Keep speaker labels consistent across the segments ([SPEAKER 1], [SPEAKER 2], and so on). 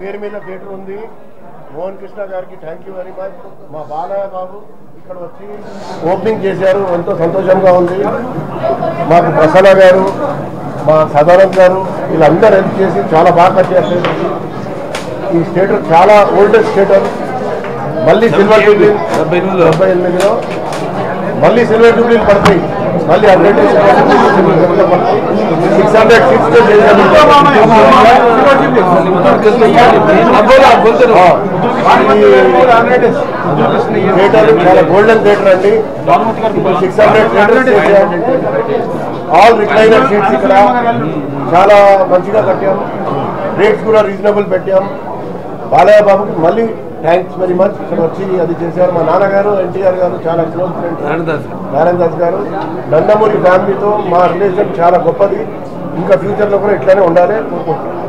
[SPEAKER 1] పేరు మీద థియేటర్ ఉంది. మోహన్ కృష్ణ గారికి థ్యాంక్ యూ వెరీ మచ్. మా బాలయ్య బాబు ఇక్కడ వచ్చి ఓపెనింగ్ చేశారు, ఎంతో సంతోషంగా ఉంది. మాకు ప్రసన్న గారు, మా సదానంద్ గారు వీళ్ళందరూ హెల్ప్ చేసి చాలా బాగా కట్టారు. ఈ థియేటర్ చాలా ఓల్డెస్ట్ థియేటర్. మళ్ళీ సిల్వర్ జూబ్లీ 78లో మళ్ళీ సిల్వర్ జూబ్లీలు పడతాయి. మళ్ళీ 100 600 సీట్స్ థియేటర్ చాలా గోల్డెన్ థియేటర్ అండి. 600 ఆల్ రిక్లైనర్ సీట్స్ ఇక్కడ చాలా మంచిగా కట్టాం. రేట్స్ కూడా రీజనబుల్ పెట్టాం. బాలయ్య బాబుకి మళ్ళీ థ్యాంక్స్ వెరీ మచ్. ఇక్కడ వచ్చి అది చేశారు. మా నాన్నగారు ఎన్టీఆర్ గారు చాలా క్లోజ్ ఫ్రెండ్, నారాయణ దాస్ గారు. నందమూరి ఫ్యామిలీతో మా రిలేషన్ చాలా గొప్పది. ఇంకా ఫ్యూచర్లో కూడా ఇట్లానే ఉండాలి కోరుకుంటున్నాను.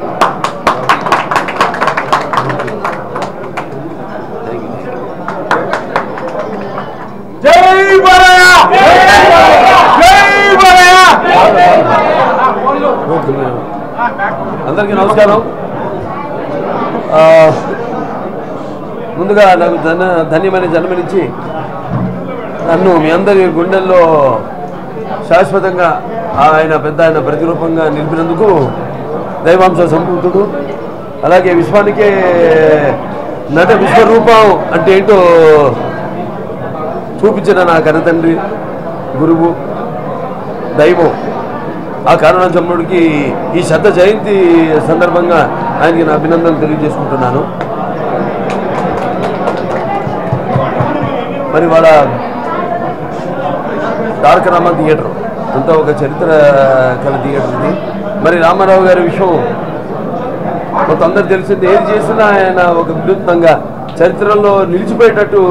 [SPEAKER 1] జై బాలయ్య, జై బాలయ్య.
[SPEAKER 2] అందరికీ నమస్కారం. ముందుగా నాకు ధన్యమైన జన్మనిచ్చి నన్ను మీ అందరి గుండెల్లో శాశ్వతంగా ఆయన ప్రతిరూపంగా నిలిపినందుకు దైవాంశ సంభూతుడు. అలాగే విశ్వానికే నట విశ్వరూపం అంటే ఏంటో చూపించిన నా కన్నతండ్రి, గురువు, దైవం. ఆ కరుణాచంద్రుడికి ఈ శత జయంతి సందర్భంగా ఆయనకి నా అభినందనలు తెలియజేసుకుంటున్నాను. మరి వాళ్ళ తారక రామ థియేటర్ అంతా ఒక చరిత్ర కల థియేటర్ ఇది. మరి రామారావు గారి విషయం కొంత అందరు తెలిసింది. ఏది చేసినా ఆయన ఒక వినూత్నంగా చరిత్రలో నిలిచిపోయేటట్టు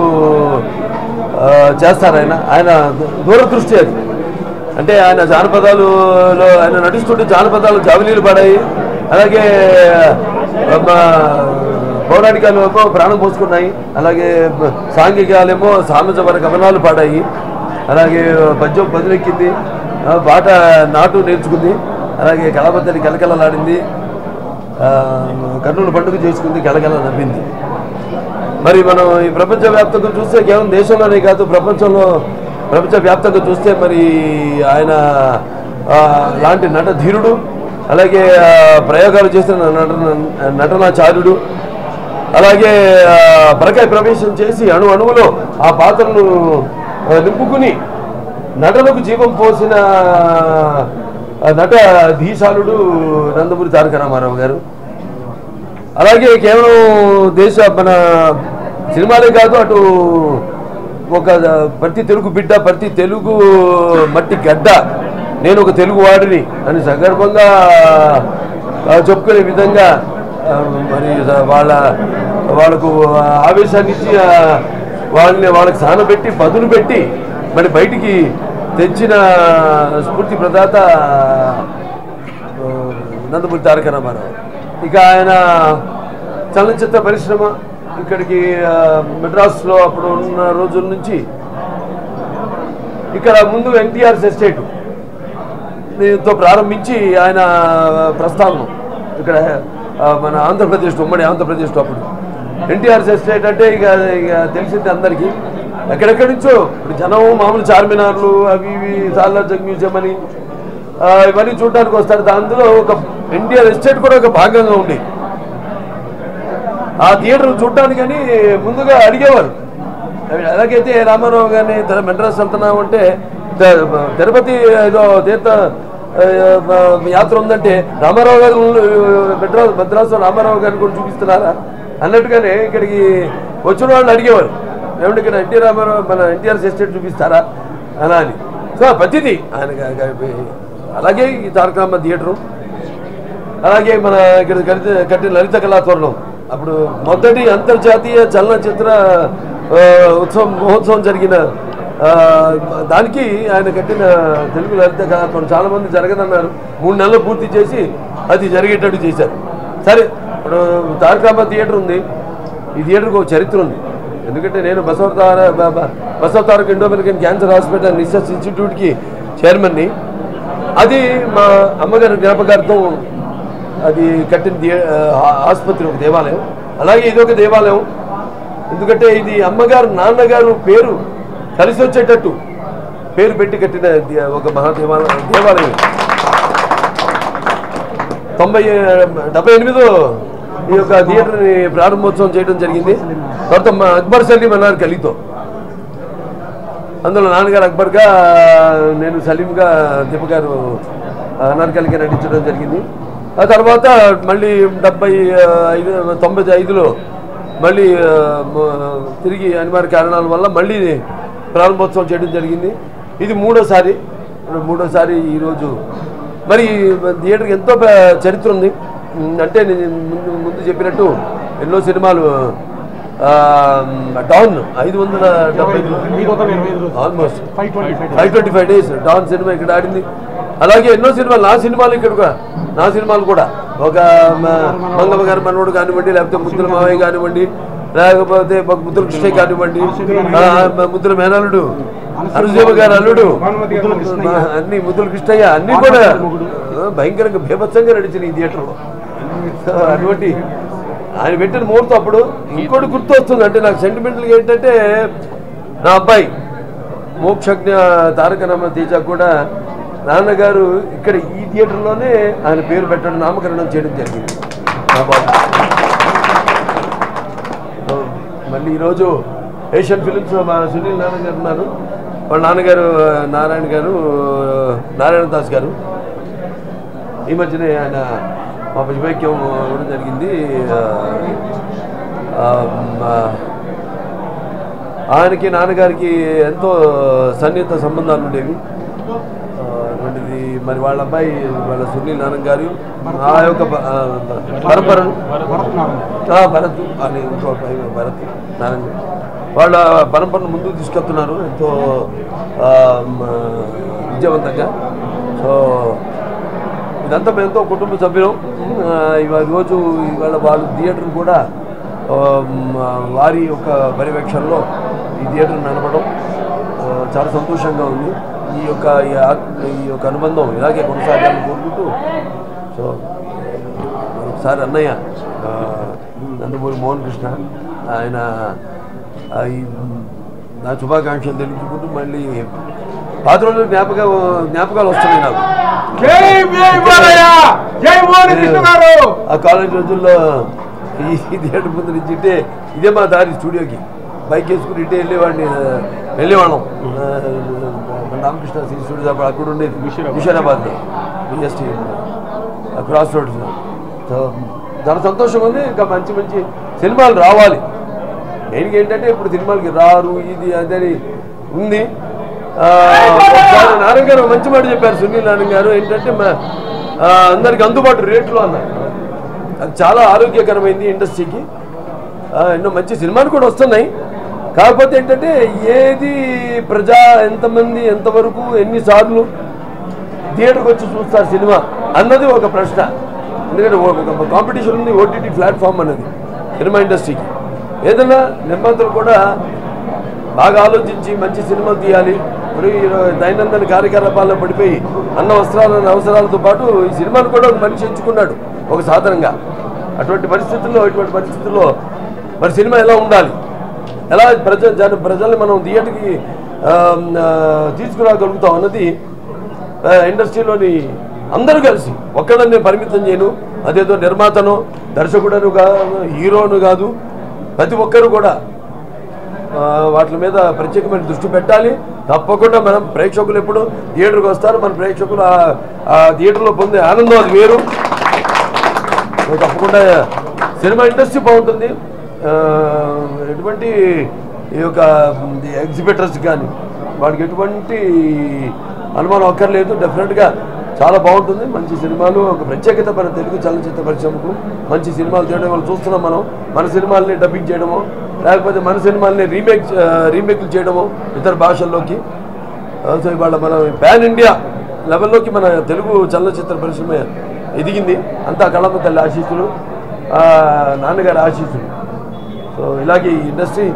[SPEAKER 2] చేస్తారు. ఆయన దూరదృష్టి అది. అంటే ఆయన జానపదాలలో ఆయన నటిస్తుంటే జానపదాలు జావిలీలు పడాయి. అలాగే పౌరాణికాలేమో ప్రాణం పోసుకున్నాయి. అలాగే సాంఘికాలేమో సామజవర కవనాలు పాడాయి. అలాగే పద్యం బదులెక్కింది, పాట నాటు నేర్చుకుంది. అలాగే కళాబద్దరి కలకలలాడింది, కర్నూలు పండుగ చేసుకుంది, కలకల నవ్వింది. మరి మనం ఈ ప్రపంచవ్యాప్తంగా చూస్తే కేవలం దేశంలోనే కాదు ప్రపంచవ్యాప్తంగా చూస్తే మరి ఆయన లాంటి నట ధీరుడు, అలాగే ప్రయోగాలు చేసిన నటనాచార్యుడు, అలాగే పరకాయ ప్రవేశం చేసి అణువులో ఆ పాత్రను నింపుకుని నటనకు జీవం పోసిన నట ధీశాలుడు నందమూరి తారక రామారావు గారు. అలాగే కేవలం మన సినిమాలే కాదు, అటు ఒక ప్రతి తెలుగు బిడ్డ, ప్రతి తెలుగు మట్టి గడ్డ, నేను ఒక తెలుగు వాడిని అని సగర్భంగా చెప్పుకునే విధంగా మరి వాళ్ళకు ఆవేశాన్ని ఇచ్చి వాళ్ళకి సానబెట్టి పదును పెట్టి మరి బయటికి తెచ్చిన స్ఫూర్తి ప్రదాత నందమూరి తారక రామారావు. ఇక ఆయన చలనచిత్ర పరిశ్రమ ఇక్కడికి మెడ్రాస్లో అప్పుడు ఉన్న రోజుల నుంచి ఇక్కడ ముందు ఎన్టీఆర్ ఎస్టేట్ దీంతో ప్రారంభించి ఆయన ప్రస్థానం ఇక్కడ మన ఆంధ్రప్రదేశ్లో, ఉమ్మడి ఆంధ్రప్రదేశ్లో అప్పుడు ఎన్టీఆర్ ఎస్టేట్ అంటే ఇక తెలిసింది అందరికీ. ఎక్కడెక్కడి నుంచో ఇప్పుడు జనం మామూలు చార్మినార్లు అవి ఇవి సాలార్ జంగ్ మ్యూజియం అని ఇవన్నీ చూడడానికి వస్తారు. అందులో ఒక ఎన్టీఆర్ ఎస్టేట్ కూడా ఒక భాగంగా ఉంది. ఆ థియేటర్ చూడటానికని ముందుగా అడిగేవారు. ఎలాగైతే రామారావు గారిని మెడ్రాస్ వెళ్తున్నాం అంటే తిరుపతి ఏదో తీర్థ యాత్ర ఉందంటే రామారావు గారు మద్రాసు రామారావు గారిని కూడా చూపిస్తున్నారా అన్నట్టుగానే ఇక్కడికి వచ్చిన వాళ్ళు అడిగేవారు, ఏమంటే ఇక్కడ ఎన్టీ రామారావు మన ఎన్టీఆర్ ఎస్టేట్ చూపిస్తారా అలా అని. సో ప్రతిదీ ఆయన. అలాగే ఈ తారక రామ థియేటరు, అలాగే మన ఇక్కడ కట్టిన లలిత కళాతోరణం, అప్పుడు మొదటి అంతర్జాతీయ చలనచిత్ర మహోత్సవం జరిగిన దానికి ఆయన కట్టిన తెలుగు లలిత కళాతోరణం. చాలామంది జరగదన్నారు, 3 నెలలు పూర్తి చేసి అది జరిగేటట్టు చేశారు. సరే, ఇప్పుడు తారక రామ థియేటర్ ఉంది. ఈ థియేటర్కి ఒక చరిత్ర ఉంది. ఎందుకంటే నేను Basava Taraka Indo American cancer hospital research ఇన్స్టిట్యూట్కి చైర్మన్ని. అది మా అమ్మగారి జ్ఞాపకార్థం అది కట్టిన ఆసుపత్రి, ఒక దేవాలయం. అలాగే ఇది ఒక దేవాలయం. ఎందుకంటే ఇది అమ్మగారు నాన్నగారు పేరు కలిసి వచ్చేటట్టు పేరు పెట్టి కట్టిన ఒక దేవాలయం. 78లో ఈ యొక్క థియేటర్ని ప్రారంభోత్సవం చేయడం జరిగింది. తర్వాత మా అక్బర్ సలీం అన్నారు కలితో. అందులో నాన్నగారు అక్బర్గా, నేను సలీంగా, దీపగారు అనార్కలిగా నటించడం జరిగింది. ఆ తర్వాత మళ్ళీ 95లో మళ్ళీ తిరిగి అనివార్య కారణాల వల్ల మళ్ళీ ప్రారంభోత్సవం చేయడం జరిగింది. ఇది మూడోసారి ఈరోజు. మరి థియేటర్కి ఎంతో చరిత్ర ఉంది. అంటే నేను ముందు చెప్పినట్టు ఎన్నో సినిమాలు, Don 570 almost 525 days Don cinema ఇక్కడ ఆడింది. అలాగే ఎన్నో సినిమాలు, నా సినిమాలు కూడా ఒక మంగమ్మ గారి మనోడు కానివ్వండి, లేకపోతే ముద్దుల మావయ్య కానివ్వండి, లేకపోతే ముద్దుల కృష్ణయ్య కానివ్వండి, ముద్దుల మేనల్లుడు అనుజీవ గారి అల్లుడు, అన్ని ముద్దుల కృష్ణయ్య అన్నీ కూడా భయంకరంగా బీభత్సంగా నడిచిన ఈ థియేటర్లో. అటువంటి ఆయన పెట్టిన ముహూర్తం. అప్పుడు ఇంకోటి గుర్తు వస్తుంది, అంటే నాకు సెంటిమెంటల్గా ఏంటంటే, నా అబ్బాయి మోక్షజ్ఞ తారక రామ తేజ కూడా నాన్నగారు ఇక్కడ ఈ థియేటర్లోనే ఆయన పేరు పెట్టడం నామకరణం చేయడం జరిగింది. మళ్ళీ ఈరోజు ఏషియన్ ఫిలిమ్స్ మా సునీల్ నాన్నగారు ఉన్నారు. వాళ్ళ నాన్నగారు నారాయణ దాస్ గారు ఈ మధ్యనే ఆయన మా పశుభైక్యం ఇవ్వడం జరిగింది. ఆయనకి నాన్నగారికి ఎంతో సన్నిహిత సంబంధాలు ఉండేవి. అటువంటిది మరి వాళ్ళ అబ్బాయి వాళ్ళ సునీల్ నాన్నగారు ఆ యొక్క పరంపరను భరత్ అని ఇంకో భరత్ నారాయణ వాళ్ళ పరంపరను ముందుకు తీసుకెళ్తున్నారు ఎంతో విజయవంతంగా. సో ఇదంతా ఎంతో కుటుంబ సభ్యులం. ఈరోజు ఇవాళ వాళ్ళ థియేటర్ కూడా వారి యొక్క పర్యవేక్షణలో ఈ థియేటర్ నడపడం చాలా సంతోషంగా ఉంది. ఈ యొక్క అనుబంధం ఇలాగే కొనసాగాలని కోరుకుంటూ సో ఒకసారి అన్నయ్య నందమూరి మోహన్ కృష్ణ ఆయన నా శుభాకాంక్షలు తెలుపుకుంటూ మళ్ళీ పాత రోజులు జ్ఞాపకాలు వస్తున్నాయి నాకు. ఆ కాలేజ్ రోజుల్లో ఈ థియేటర్ ముందు నుంచి ఇదే మా దారి స్టూడియోకి బైక్ వేసుకుని వెళ్ళేవాళ్ళం. రామకృష్ణ స్టూడియో అక్కడ ఉండేది హుషారాబాద్లో బిఎస్టీ క్రాస్ రోడ్స్లో. సో చాలా సంతోషంగా ఉంది. ఇంకా మంచి మంచి సినిమాలు రావాలి. దేనికి ఏంటంటే ఇప్పుడు సినిమాలకి రారు ఇది అదని ఉంది. నారాయణ గారు మంచి మాట చెప్పారు. సునీల్ నారాయణ గారు ఏంటంటే అందరికి అందుబాటు రేట్లు అన్నారు. అది చాలా ఆరోగ్యకరమైంది ఇండస్ట్రీకి. ఎన్నో మంచి సినిమాలు కూడా వస్తున్నాయి. కాకపోతే ఏంటంటే ఏది ఎంతమంది ఎంతవరకు ఎన్నిసార్లు థియేటర్కి వచ్చి చూస్తారు సినిమా అన్నది ఒక ప్రశ్న. ఎందుకంటే ఒక కాంపిటీషన్ ఉంది ఓటీటీ ప్లాట్ఫామ్ అన్నది సినిమా ఇండస్ట్రీకి. ఏదైనా నిర్మాతలు కూడా బాగా ఆలోచించి మంచి సినిమాలు తీయాలి. ఇప్పుడు దైనందిన కార్యకలాపాల్లో పడిపోయి అవసరాలతో పాటు ఈ సినిమాను కూడా ఒక మనిషి ఎంచుకున్నాడు ఒక సాధనంగా. ఇటువంటి పరిస్థితుల్లో మరి సినిమా ఎలా ఉండాలి, ఎలా ప్రజల్ని మనం థియేటర్కి తీసుకురాగలుగుతాం అన్నది ఇండస్ట్రీలోని అందరూ కలిసి ఒక్కడని పరిమితం చేయను. అదేదో నిర్మాతను దర్శకుడను హీరోను కాదు, ప్రతి ఒక్కరు కూడా వాటి మీద ప్రత్యేకమైన దృష్టి పెట్టాలి. తప్పకుండా మనం ప్రేక్షకులు ఎప్పుడు థియేటర్కి వస్తారు, మన ప్రేక్షకులు ఆ థియేటర్లో పొందే ఆనందం అది వేరు. తప్పకుండా సినిమా ఇండస్ట్రీ బాగుంటుంది. ఎటువంటి ఈ యొక్క ఎగ్జిబిటర్స్ కానీ వాడికి ఎటువంటి అనుమానం అక్కర్లేదు. డెఫినెట్గా చాలా బాగుంటుంది. మంచి సినిమాలు ఒక ప్రత్యేకత మన తెలుగు చలనచిత్ర పరిశ్రమకు. మంచి సినిమాలు చేయడం వల్ల చూస్తున్నాం మనం. మన సినిమాల్ని డబ్బింగ్ చేయడమో లేకపోతే మన సినిమాల్ని రీమేక్లు చేయడమో ఇతర భాషల్లోకి. సో ఇవాళ మన పాన్ ఇండియా లెవెల్లోకి మన తెలుగు చలనచిత్ర పరిశ్రమ ఎదిగింది. అంతా కళమ్మ తల్లి ఆశీస్సులు, నాన్నగారి ఆశీస్సులు. సో ఇలాగే ఈ ఇండస్ట్రీ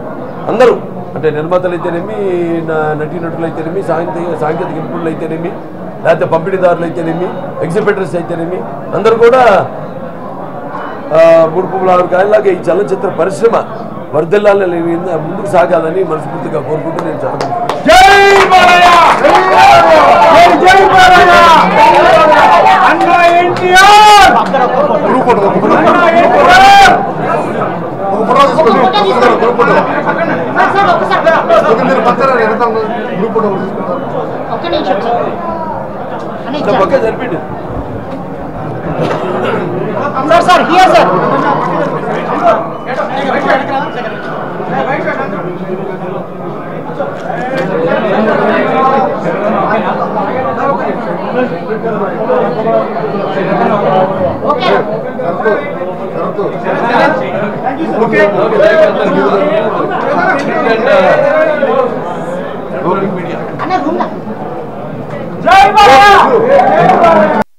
[SPEAKER 2] అందరూ అంటే నిర్మాతలు అయితేనేమి, నటీనటులు అయితేనేమి, సాంకేతిక నిపుణులు అయితేనేమి, లేకపోతే పంపిణీదారులు అయితేనేమి, ఎగ్జిబిటర్స్ అయితేనేమి అందరూ కూడా మూడు పువ్వులు ఆరు కాయలాగా ఈ చలనచిత్ర పరిశ్రమ వర్ధిల్లాలని ముందుకు సాగాలని మనస్ఫూర్తిగా కోరుకుంటూ నేను పక్క జరిపిండు
[SPEAKER 3] సార్ హియర్ సార్
[SPEAKER 2] ఓకే
[SPEAKER 3] జై భారత్.